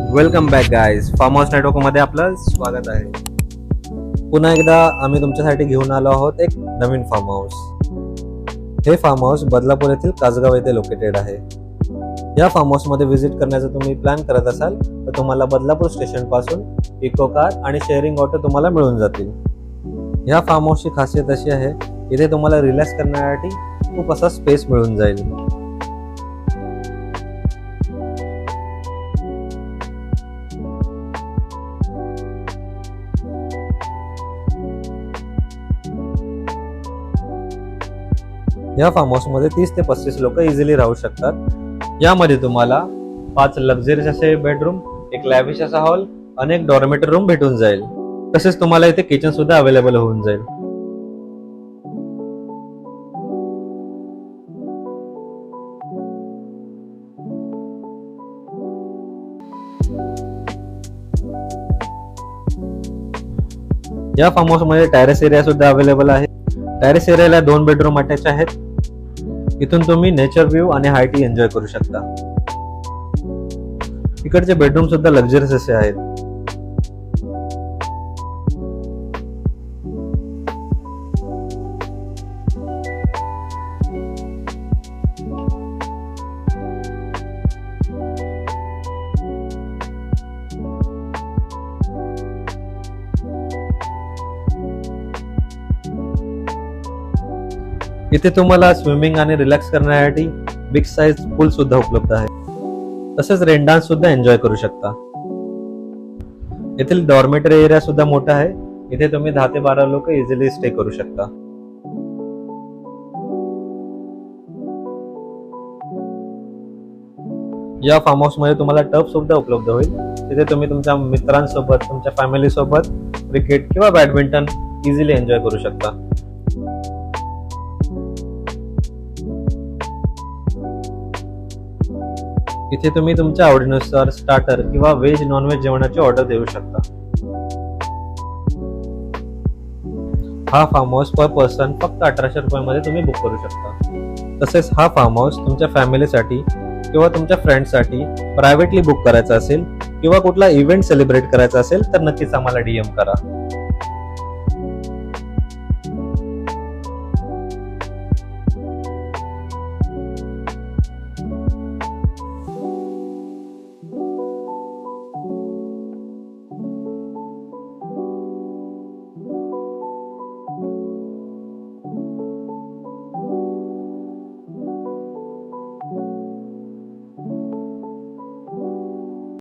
Welcome back guys. Farm house network मध्ये आपलं स्वागत आहे. पुन्हा एकदा आम्ही तुमच्यासाठी घेऊन आलो आहोत एक नवीन फार्म हाऊस. हे फार्म हाऊस बदलापूर येथील कासगाव येथे लोकेटेड आहे. या फार्म हाऊस मध्ये व्हिजिट करण्याचा तुम्ही प्लॅन करत असाल तर तुम्हाला बदलापूर स्टेशन पासून इको कार आणि शेअरिंग ऑटो तुम्हाला मिळून जातील. या फार्म हाऊसची खासियत अशी आहे, इथे तुम्हाला रिलॅक्स करण्यासाठी खूप असा स्पेस मिळून जाईल. या फार्म हाऊस मध्ये 30 ते 35 लोक इझिली राहू शकतात. यामध्ये तुम्हाला 5 लक्झरीज असे बेडरूम, एक लॅविश असा हॉल, अनेक डॉर्मेटरी रूम भेटून जाईल. तसेच तुम्हाला इथे किचन सुद्धा अवेलेबल होऊन जाईल. या फार्म हाऊस मध्ये टेरेस एरिया सुद्धा अवेलेबल आहे. टेरेस एरियाला 2 बेडरूम अटॅच आहेत. इथून तुम्ही नेचर व्ह्यू आणि हाय टी एन्जॉय करू शकता. इकडचे बेडरूम सुद्धा लक्झरियस असे आहेत. इथे तुम्हाला स्विमिंग आणि रिलॅक्स करण्यासाठी बिग साइज पूल सुद्धा उपलब्ध आहे. तसेच रेन डान्स सुद्धा एन्जॉय करू शकता. येथील डॉर्मेटरी एरिया सुद्धा मोठा आहे. इथे तुम्ही 10 ते 12 लोक इझिली स्टे करू शकता. या फार्म हाऊस मध्ये तुम्हाला टब सुद्धा उपलब्ध होईल. तिथे तुम्ही तुमच्या मित्रांसोबत, तुमच्या फॅमिली सोबत क्रिकेट किंवा बॅडमिंटन इझिली एन्जॉय करू शकता. इथे तुम्ही तुमच्या आवडीनुसार स्टार्टर किंवा व्हेज नॉनव्हेज जेवणाची ऑर्डर देऊ शकता. हा फार्म हाऊस पर पर्सन फक्त 1800 रुपयामध्ये तुम्ही बुक करू शकता. तसेच हा फार्म हाऊस तुमच्या फॅमिलीसाठी किंवा तुमच्या फ्रेंड्ससाठी प्रायव्हेटली बुक करायचा असेल किंवा कुठला इव्हेंट सेलिब्रेट करायचा असेल तर नक्कीच आम्हाला DM करा.